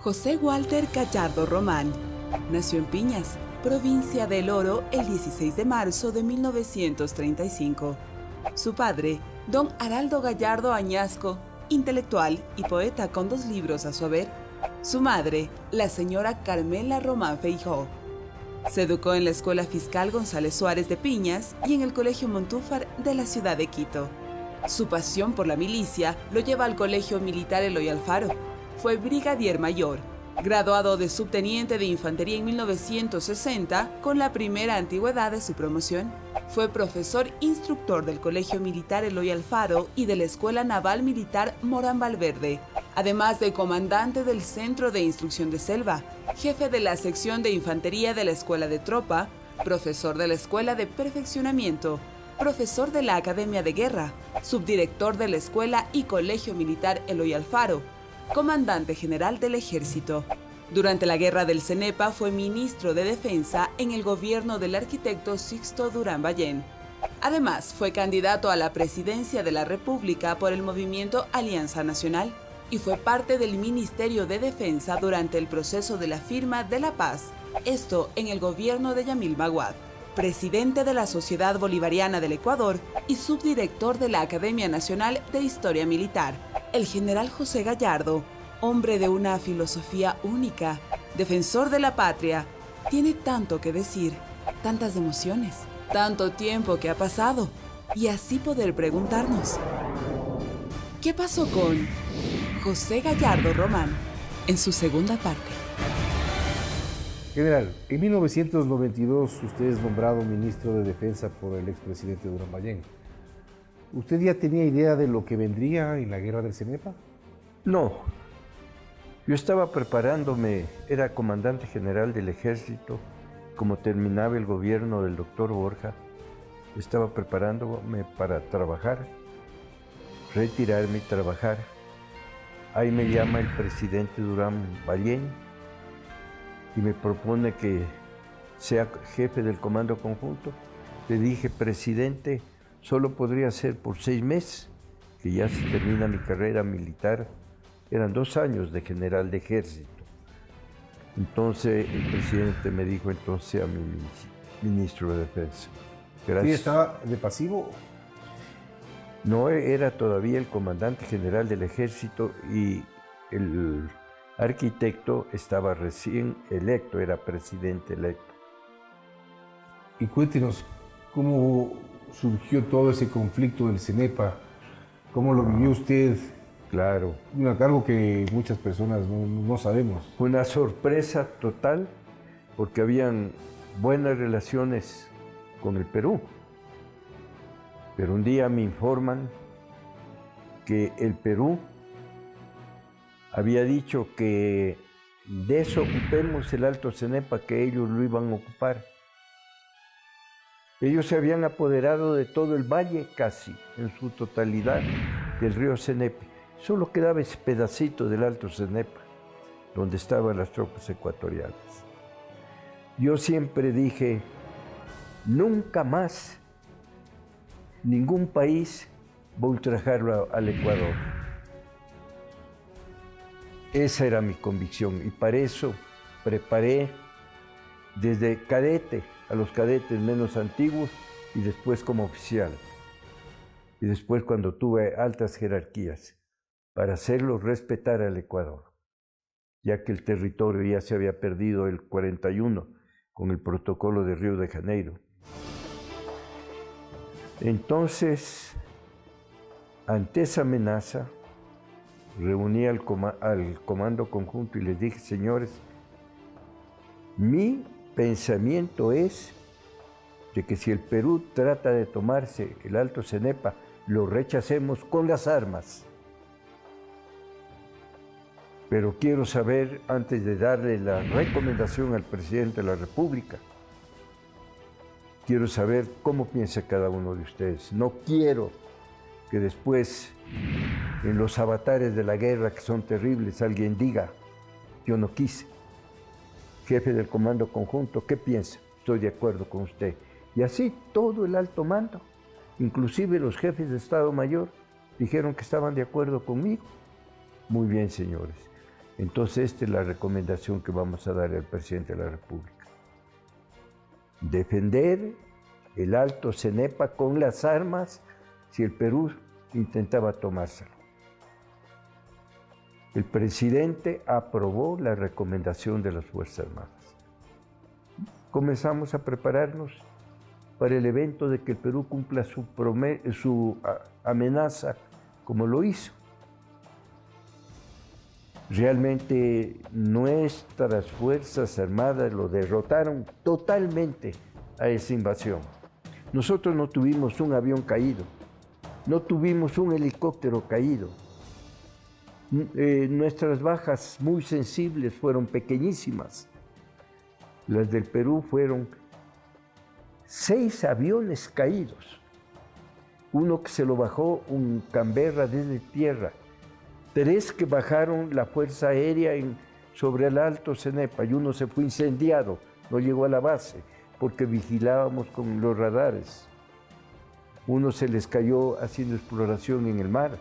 José Walter Gallardo Román nació en Piñas, provincia del Oro, el 16 de marzo de 1935. Su padre, don Araldo Gallardo Añasco, intelectual y poeta con 2 libros a su haber. Su madre, la señora Carmela Román Feijó. Se educó en la Escuela Fiscal González Suárez de Piñas y en el Colegio Montúfar de la ciudad de Quito. Su pasión por la milicia lo lleva al Colegio Militar Eloy Alfaro. Fue brigadier mayor, graduado de subteniente de infantería en 1960 con la primera antigüedad de su promoción. Fue profesor instructor del Colegio Militar Eloy Alfaro y de la Escuela Naval Militar Morán Valverde, además de comandante del Centro de Instrucción de Selva, jefe de la sección de infantería de la Escuela de Tropa, profesor de la Escuela de Perfeccionamiento, profesor de la Academia de Guerra, subdirector de la Escuela y Colegio Militar Eloy Alfaro, comandante general del Ejército. Durante la Guerra del Cenepa fue ministro de Defensa en el gobierno del arquitecto Sixto Durán Ballén. Además, fue candidato a la presidencia de la República por el movimiento Alianza Nacional y fue parte del Ministerio de Defensa durante el proceso de la firma de la paz, esto en el gobierno de Yamil Maguad, presidente de la Sociedad Bolivariana del Ecuador y subdirector de la Academia Nacional de Historia Militar. El general José Gallardo, hombre de una filosofía única, defensor de la patria, tiene tanto que decir, tantas emociones, tanto tiempo que ha pasado, y así poder preguntarnos, ¿qué pasó con José Gallardo Román en su segunda parte? General, en 1992 usted es nombrado ministro de Defensa por el expresidente Durán Ballén. ¿Usted ya tenía idea de lo que vendría en la guerra del Cenepa? No. Yo estaba preparándome, era comandante general del ejército, como terminaba el gobierno del doctor Borja, estaba preparándome para trabajar, retirarme y trabajar. Ahí me llama el presidente Durán Ballén y me propone que sea jefe del comando conjunto. Le dije, presidente, solo podría ser por 6 meses, que ya se termina mi carrera militar. Eran 2 años de general de ejército. Entonces el presidente me dijo, entonces sea mi ministro de Defensa. Gracias. ¿Sí estaba de pasivo? No, era todavía el comandante general del ejército y el arquitecto estaba recién electo, era presidente electo. Y cuéntenos, ¿cómo surgió todo ese conflicto del Cenepa? ¿Cómo lo vivió usted? Claro. Algo que muchas personas no sabemos. Fue una sorpresa total porque habían buenas relaciones con el Perú. Pero un día me informan que el Perú había dicho que desocupemos el Alto Cenepa, que ellos lo iban a ocupar. Ellos se habían apoderado de todo el valle casi, en su totalidad, del río Cenepe. Solo quedaba ese pedacito del Alto Cenepa, donde estaban las tropas ecuatorianas. Yo siempre dije, nunca más ningún país va a ultrajarlo al Ecuador. Esa era mi convicción y para eso preparé desde cadete a los cadetes menos antiguos y después como oficial. Y después cuando tuve altas jerarquías para hacerlo respetar al Ecuador, ya que el territorio ya se había perdido el 41 con el protocolo de Río de Janeiro. Entonces, ante esa amenaza, reuní al comando conjunto y les dije, señores, mi pensamiento es de que si el Perú trata de tomarse el Alto Cenepa, lo rechacemos con las armas. Pero quiero saber, antes de darle la recomendación al presidente de la República, quiero saber cómo piensa cada uno de ustedes. No quiero que después, en los avatares de la guerra, que son terribles, alguien diga, yo no quise. Jefe del comando conjunto, ¿qué piensa? Estoy de acuerdo con usted. Y así todo el alto mando, inclusive los jefes de Estado Mayor, dijeron que estaban de acuerdo conmigo. Muy bien, señores. Entonces, esta es la recomendación que vamos a dar al presidente de la República. Defender el Alto Cenepa con las armas si el Perú intentaba tomárselo. El presidente aprobó la recomendación de las Fuerzas Armadas. Comenzamos a prepararnos para el evento de que el Perú cumpla su amenaza como lo hizo. Realmente nuestras Fuerzas Armadas lo derrotaron totalmente a esa invasión. Nosotros no tuvimos un avión caído, no tuvimos un helicóptero caído. Nuestras bajas muy sensibles fueron pequeñísimas. Las del Perú fueron 6 aviones caídos. Uno que se lo bajó un Canberra desde tierra. 3 que bajaron la Fuerza Aérea sobre el Alto Cenepa y uno se fue incendiado, no llegó a la base porque vigilábamos con los radares. Uno se les cayó haciendo exploración en el mar.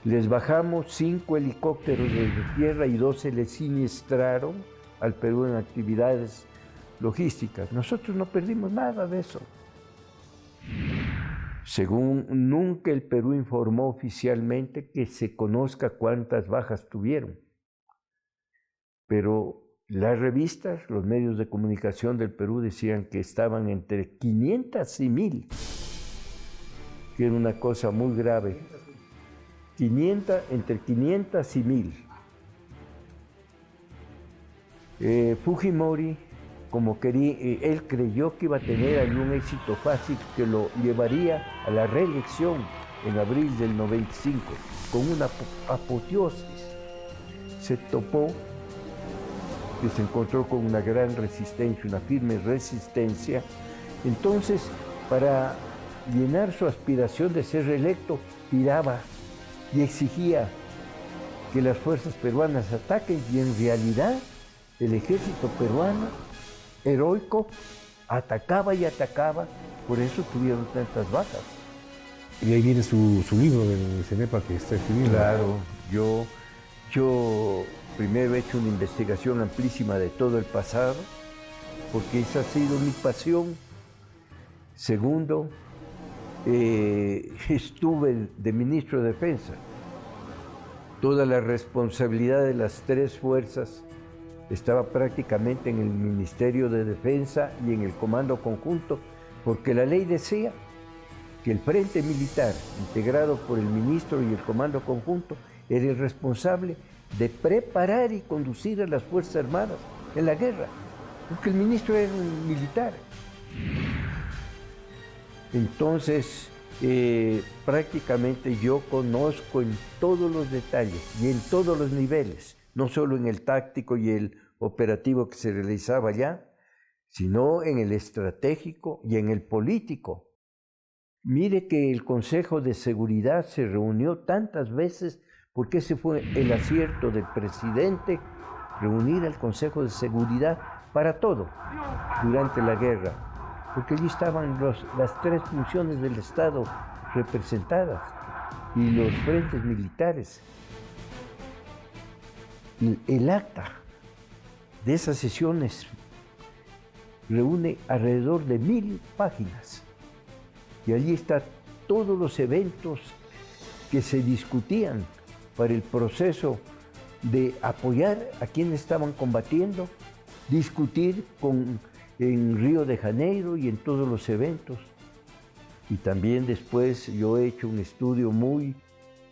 Les bajamos 5 helicópteros desde tierra y 2 se les siniestraron al Perú en actividades logísticas. Nosotros no perdimos nada de eso. Según nunca el Perú informó oficialmente que se conozca cuántas bajas tuvieron. Pero las revistas, los medios de comunicación del Perú decían que estaban entre 500 y 1000, que era una cosa muy grave. Entre 500 y 1000. Fujimori, él creyó que iba a tener algún éxito fácil que lo llevaría a la reelección en abril del 95, con una apoteosis. Se topó, que se encontró con una gran resistencia, una firme resistencia. Entonces, para llenar su aspiración de ser reelecto, tiraba y exigía que las fuerzas peruanas ataquen, y en realidad el ejército peruano, heroico, atacaba y atacaba, por eso tuvieron tantas bajas. Y ahí viene su libro del Cenepa que está escribiendo. Claro, yo primero he hecho una investigación amplísima de todo el pasado, porque esa ha sido mi pasión. Segundo, estuve de ministro de Defensa. Toda la responsabilidad de las 3 fuerzas estaba prácticamente en el Ministerio de Defensa y en el Comando Conjunto, porque la ley decía que el Frente Militar, integrado por el ministro y el Comando Conjunto, era el responsable de preparar y conducir a las Fuerzas Armadas en la guerra, porque el ministro era un militar. Entonces, prácticamente yo conozco en todos los detalles y en todos los niveles, no solo en el táctico y el operativo que se realizaba allá, sino en el estratégico y en el político. Mire que el Consejo de Seguridad se reunió tantas veces porque ese fue el acierto del presidente, reunir al Consejo de Seguridad para todo durante la guerra, porque allí estaban las 3 funciones del Estado representadas y los frentes militares. El acta de esas sesiones reúne alrededor de 1000 páginas y allí están todos los eventos que se discutían para el proceso de apoyar a quienes estaban combatiendo, discutir en Río de Janeiro y en todos los eventos. Y también después yo he hecho un estudio muy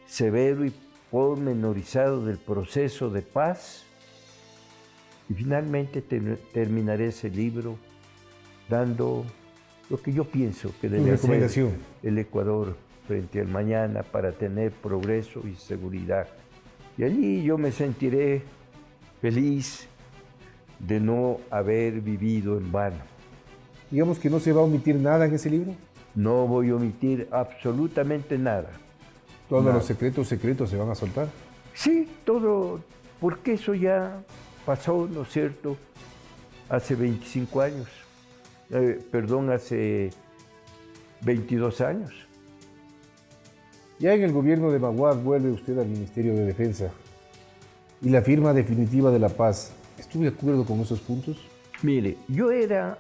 severo y pormenorizado del proceso de paz. Y finalmente terminaré ese libro dando lo que yo pienso que debe hacer el Ecuador frente al mañana para tener progreso y seguridad. Y allí yo me sentiré feliz de no haber vivido en vano. Digamos que no se va a omitir nada en ese libro. No voy a omitir absolutamente nada. Todos los secretos se van a soltar. Sí, todo, porque eso ya pasó, ¿no es cierto? Hace 25 años, hace 22 años. Ya en el gobierno de Maguad vuelve usted al Ministerio de Defensa. ¿Y la firma definitiva de la paz? ¿Estuve de acuerdo con esos puntos? Mire, yo era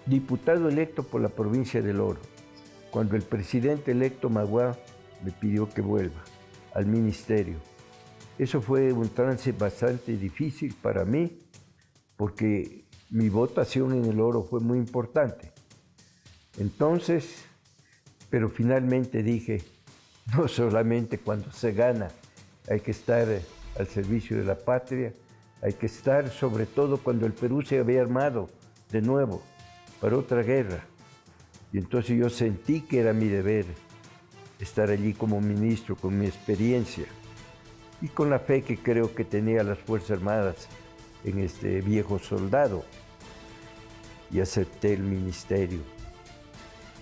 diputado electo por la provincia del Oro, cuando el presidente electo Magua me pidió que vuelva al ministerio. Eso fue un trance bastante difícil para mí, porque mi votación en el Oro fue muy importante. Entonces, pero finalmente dije, no solamente cuando se gana hay que estar al servicio de la patria, hay que estar sobre todo cuando el Perú se había armado de nuevo para otra guerra. Y entonces yo sentí que era mi deber estar allí como ministro, con mi experiencia y con la fe que creo que tenía las Fuerzas Armadas en este viejo soldado. Y acepté el ministerio.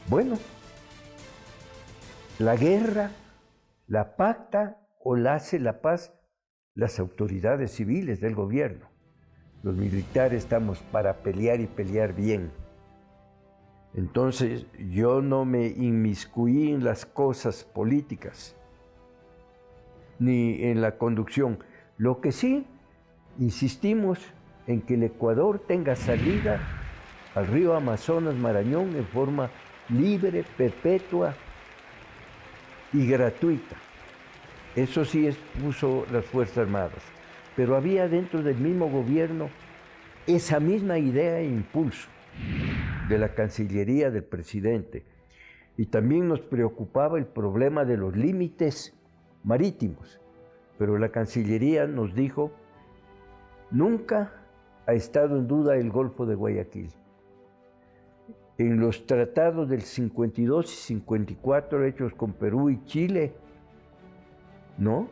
Bueno, la guerra la pacta o la hace la paz las autoridades civiles del gobierno. Los militares estamos para pelear y pelear bien. Entonces yo no me inmiscuí en las cosas políticas, ni en la conducción. Lo que sí, insistimos en que el Ecuador tenga salida al río Amazonas Marañón en forma libre, perpetua y gratuita. Eso sí expuso las Fuerzas Armadas, pero había dentro del mismo gobierno esa misma idea e impulso de la Cancillería del presidente. Y también nos preocupaba el problema de los límites marítimos, pero la Cancillería nos dijo, nunca ha estado en duda el Golfo de Guayaquil. En los tratados del 52 y 54 hechos con Perú y Chile, ¿no?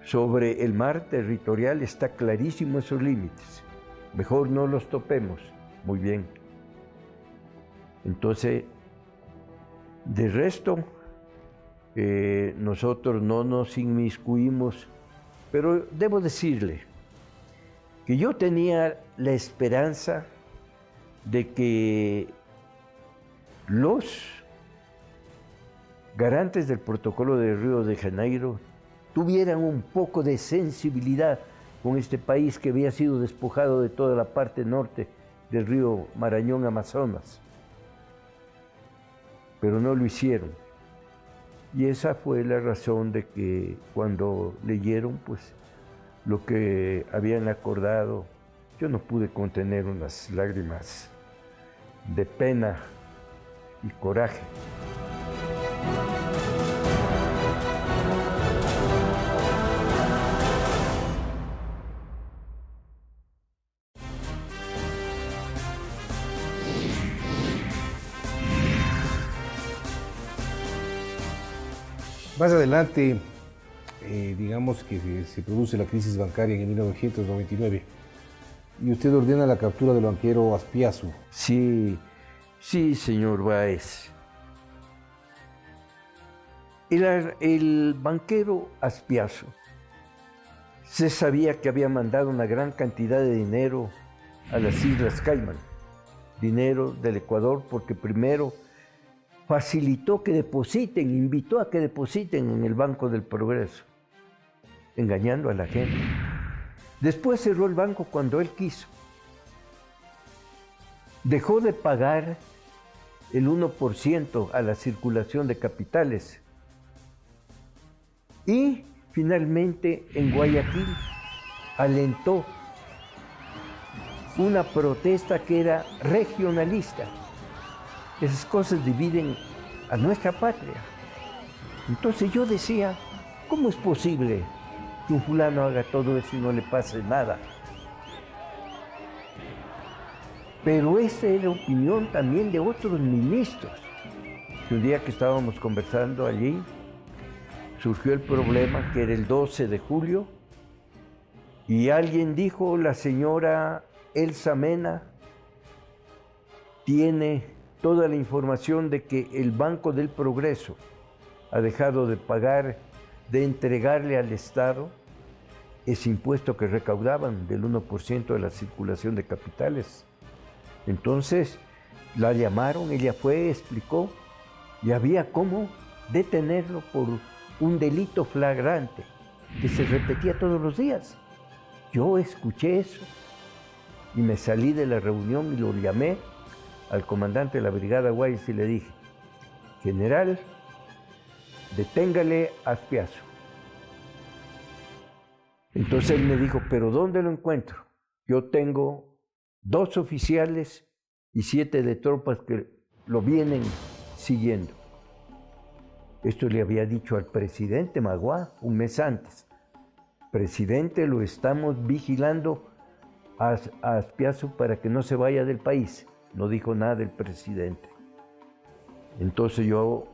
Sobre el mar territorial está clarísimo esos límites. Mejor no los topemos. Muy bien. Entonces, de resto, nosotros no nos inmiscuimos, pero debo decirle que yo tenía la esperanza de que los garantes del protocolo de Río de Janeiro tuvieran un poco de sensibilidad con este país que había sido despojado de toda la parte norte del río Marañón Amazonas. Pero no lo hicieron. Y esa fue la razón de que cuando leyeron pues lo que habían acordado, yo no pude contener unas lágrimas de pena y coraje. Más adelante, digamos que se produce la crisis bancaria en 1999 y usted ordena la captura del banquero Aspiazu. Sí, señor Báez. El banquero Aspiazu se sabía que había mandado una gran cantidad de dinero a las Islas Caimán, dinero del Ecuador, porque primero facilitó que depositen, invitó a que depositen en el Banco del Progreso, engañando a la gente. Después cerró el banco cuando él quiso. Dejó de pagar el 1% a la circulación de capitales. Y finalmente en Guayaquil alentó una protesta que era regionalista. Esas cosas dividen a nuestra patria. Entonces yo decía, ¿cómo es posible que un fulano haga todo eso y no le pase nada? Pero esa era opinión también de otros ministros. Que un día que estábamos conversando allí, surgió el problema que era el 12 de julio y alguien dijo, la señora Elsa Mena tiene toda la información de que el Banco del Progreso ha dejado de pagar, de entregarle al Estado ese impuesto que recaudaban del 1% de la circulación de capitales. Entonces la llamaron, ella fue, explicó, y había cómo detenerlo por un delito flagrante. que se repetía todos los días. Yo escuché eso y me salí de la reunión y lo llamé al comandante de la brigada Guayas y le dije: general, deténgale a Azpiazu. Entonces él me dijo: ¿pero dónde lo encuentro? Yo tengo 2 oficiales y 7 de tropas que lo vienen siguiendo. Esto le había dicho al presidente Magua un mes antes. Presidente, lo estamos vigilando a Azpiazu para que no se vaya del país. No dijo nada el presidente. Entonces yo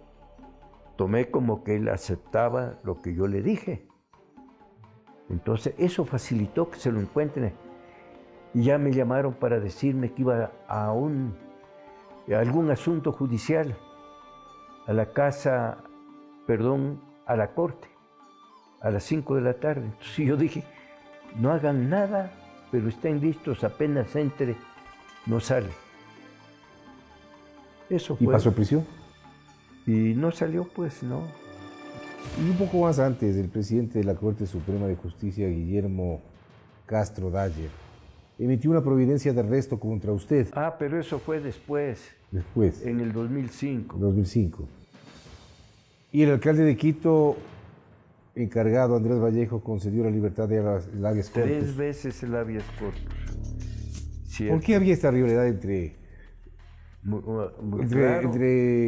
tomé como que él aceptaba lo que yo le dije. Entonces eso facilitó que se lo encuentren. Y ya me llamaron para decirme que iba a algún asunto judicial, a la la corte, a las 5 de la tarde. Entonces yo dije: no hagan nada, pero estén listos, apenas entre, no sale. Eso fue. ¿Y pasó a prisión? Y no salió, pues, no. Y un poco más antes, el presidente de la Corte Suprema de Justicia, Guillermo Castro Dayer, emitió una providencia de arresto contra usted. Ah, pero eso fue después. Después. En el 2005. 2005. Y el alcalde de Quito, encargado, Andrés Vallejo, concedió la libertad de habeas corpus. 3 veces el habeas corpus. ¿Por qué había esta rivalidad entre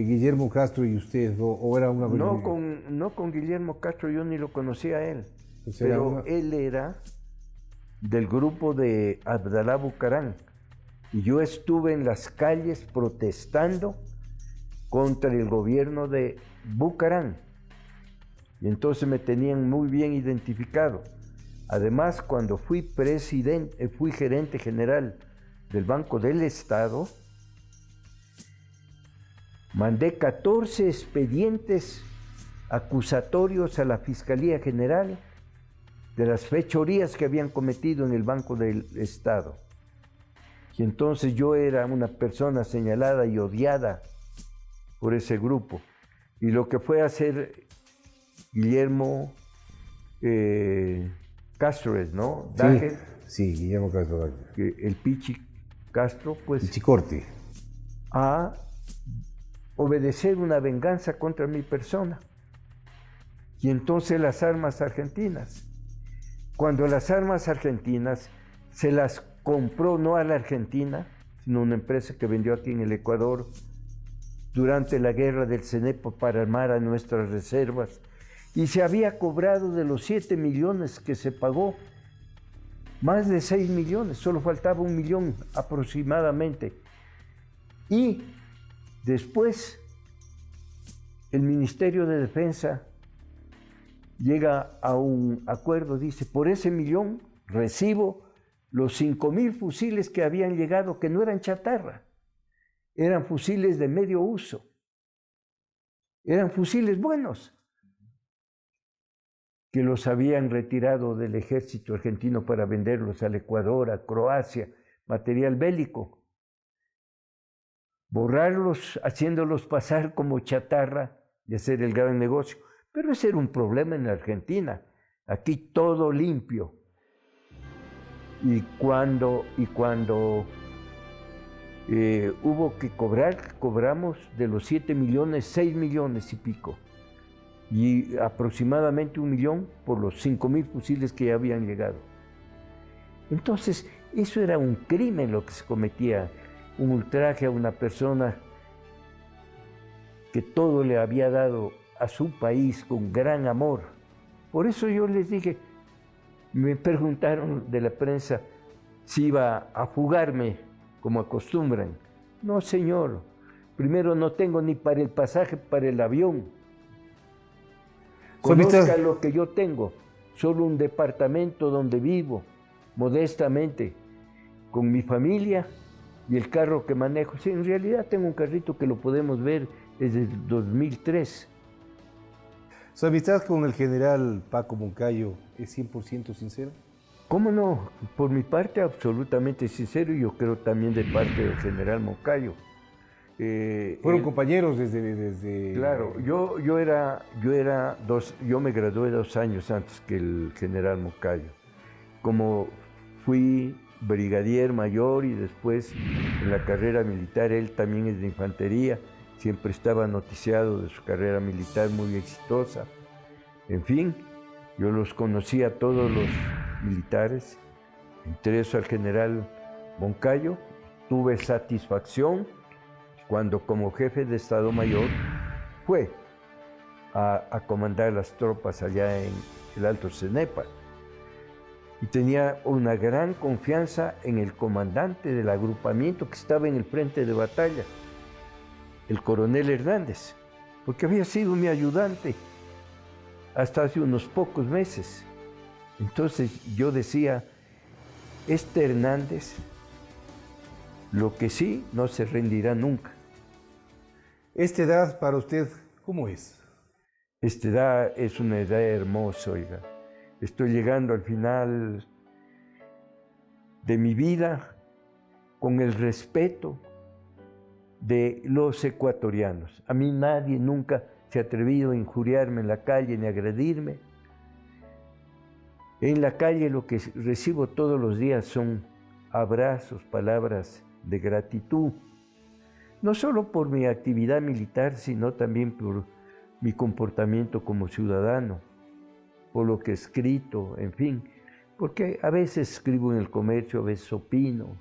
Guillermo Castro y usted? ¿O era una... No con Guillermo Castro, yo ni lo conocía a él. Pero él era del grupo de Abdalá Bucaram. Y yo estuve en las calles protestando contra el gobierno de Bucaram. Y entonces me tenían muy bien identificado. Además, cuando fui gerente general del Banco del Estado, mandé 14 expedientes acusatorios a la Fiscalía General de las fechorías que habían cometido en el Banco del Estado. Y entonces yo era una persona señalada y odiada por ese grupo. Y lo que fue a hacer Guillermo Castro, ¿no? Sí, Guillermo Castro. El Pichi Castro, pues... Pichicorte. A obedecer una venganza contra mi persona. Y entonces las armas argentinas. Cuando las armas argentinas se las compró no a la Argentina, sino una empresa que vendió aquí en el Ecuador durante la guerra del Cenepo para armar a nuestras reservas, y se había cobrado de los 7 millones que se pagó, más de 6 millones, solo faltaba 1 millón aproximadamente. Y después el Ministerio de Defensa llega a un acuerdo, dice: por ese 1 millón recibo los 5,000 fusiles que habían llegado, que no eran chatarra, eran fusiles de medio uso, eran fusiles buenos, que los habían retirado del ejército argentino para venderlos al Ecuador, a Croacia, material bélico. Borrarlos, haciéndolos pasar como chatarra, y hacer el gran negocio. Pero ese era un problema en la Argentina. Aquí todo limpio. Y cuando hubo que cobrar, cobramos de los 7 millones, 6 millones y pico. Y aproximadamente 1 millón por los 5,000 fusiles que ya habían llegado. Entonces, eso era un crimen lo que se cometía, un ultraje a una persona que todo le había dado a su país con gran amor. Por eso yo les dije, me preguntaron de la prensa si iba a fugarme como acostumbran. No, señor, primero no tengo ni para el pasaje para el avión. Conozca lo que yo tengo, solo un departamento donde vivo, modestamente, con mi familia y el carro que manejo. Sí, en realidad tengo un carrito que lo podemos ver desde el 2003. ¿Su amistad con el general Paco Moncayo es 100% sincera? ¿Cómo no? Por mi parte, absolutamente sincero, y yo creo también de parte del general Moncayo. Fueron compañeros desde... Claro, yo me gradué 2 años antes que el general Moncayo. Como fui brigadier mayor y después en la carrera militar, él también es de infantería, siempre estaba noticiado de su carrera militar muy exitosa. En fin, yo los conocí a todos los militares, entre eso al general Moncayo. Tuve satisfacción cuando como jefe de Estado Mayor fue a comandar las tropas allá en el Alto Cenepa. Y tenía una gran confianza en el comandante del agrupamiento que estaba en el frente de batalla, el coronel Hernández, porque había sido mi ayudante hasta hace unos pocos meses. Entonces yo decía, este Hernández, lo que sí, no se rendirá nunca. ¿Esta edad para usted cómo es? Esta edad es una edad hermosa, oiga. Estoy llegando al final de mi vida con el respeto de los ecuatorianos. A mí nadie nunca se ha atrevido a injuriarme en la calle ni a agredirme. En la calle lo que recibo todos los días son abrazos, palabras de gratitud, no solo por mi actividad militar, sino también por mi comportamiento como ciudadano, por lo que he escrito, en fin, porque a veces escribo en el comercio, a veces opino.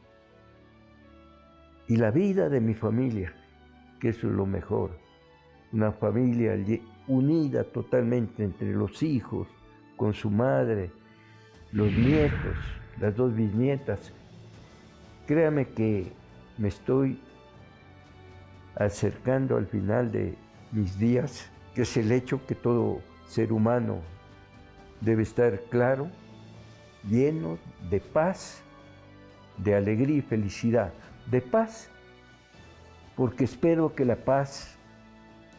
Y la vida de mi familia, que eso es lo mejor, una familia unida totalmente entre los hijos, con su madre, los nietos, las 2 bisnietas. Créame que me estoy acercando al final de mis días, que es el hecho que todo ser humano debe estar claro, lleno de paz, de alegría y felicidad. De paz, porque espero que la paz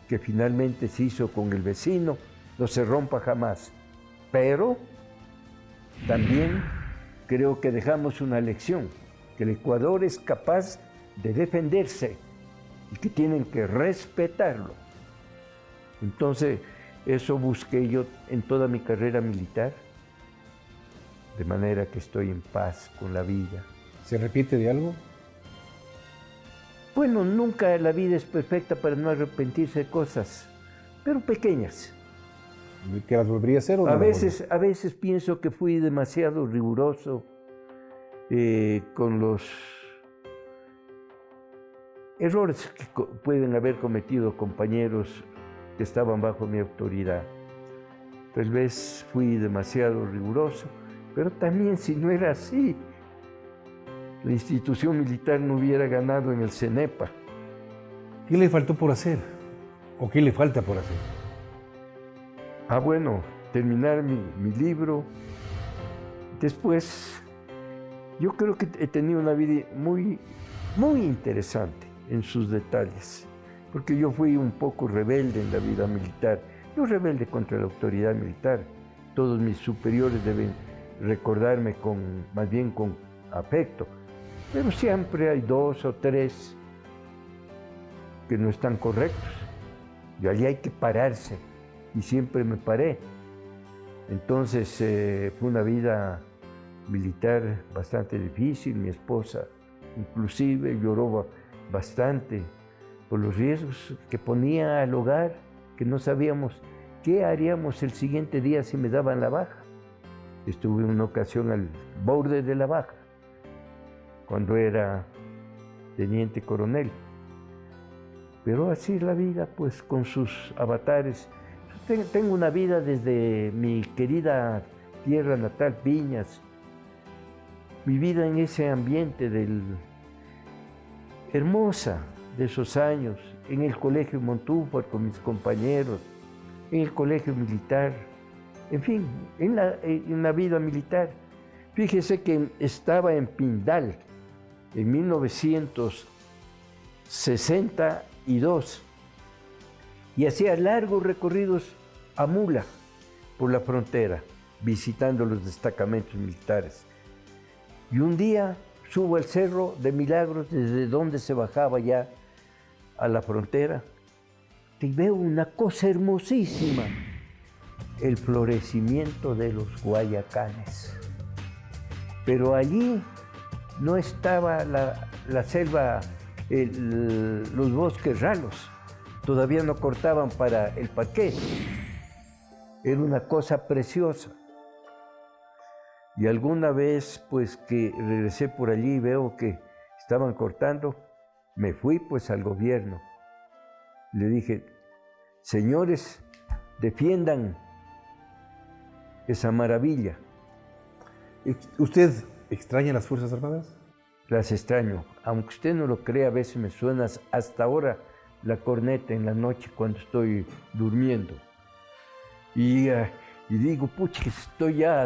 que finalmente se hizo con el vecino no se rompa jamás. Pero también creo que dejamos una lección, que el Ecuador es capaz de defenderse y que tienen que respetarlo. Entonces, eso busqué yo en toda mi carrera militar, de manera que estoy en paz con la vida. ¿Se arrepiente de algo? Bueno, nunca la vida es perfecta para no arrepentirse de cosas, pero pequeñas. ¿Que las volvería a hacer o no? A veces pienso que fui demasiado riguroso con los errores que pueden haber cometido compañeros que estaban bajo mi autoridad. Tal vez fui demasiado riguroso, pero también si no era así, la institución militar no hubiera ganado en el Cenepa. ¿Qué le faltó por hacer? ¿O qué le falta por hacer? Bueno, terminar mi libro. Después, yo creo que he tenido una vida muy, muy interesante en sus detalles, porque yo fui un poco rebelde en la vida militar. Yo rebelde contra la autoridad militar. Todos mis superiores deben recordarme más bien con afecto. Pero siempre hay 2 o 3 que no están correctos. Y allí hay que pararse. Y siempre me paré. Entonces fue una vida militar bastante difícil. Mi esposa inclusive lloró bastante por los riesgos que ponía al hogar, que no sabíamos qué haríamos el siguiente día si me daban la baja. Estuve en una ocasión al borde de la baja, cuando era teniente coronel. Pero así es la vida, pues con sus avatares. Tengo una vida desde mi querida tierra natal, Piñas. Mi vida en ese ambiente hermosa de esos años, en el colegio Montúfar con mis compañeros, en el colegio militar, en fin, en la vida militar. Fíjese que estaba en Pindal en 1962 y hacía largos recorridos a mula por la frontera, visitando los destacamentos militares. Y un día subo al Cerro de Milagros, desde donde se bajaba ya a la frontera y veo una cosa hermosísima, el florecimiento de los guayacanes. Pero allí no estaba la selva, los bosques ralos, todavía no cortaban para el parqué. Era una cosa preciosa. Y alguna vez, pues que regresé por allí y veo que estaban cortando, me fui pues al gobierno. Le dije, señores, defiendan esa maravilla. ¿Usted extraña las Fuerzas Armadas? Las extraño. Aunque usted no lo crea, a veces me suena hasta ahora la corneta en la noche cuando estoy durmiendo. Y digo, pucha, estoy ya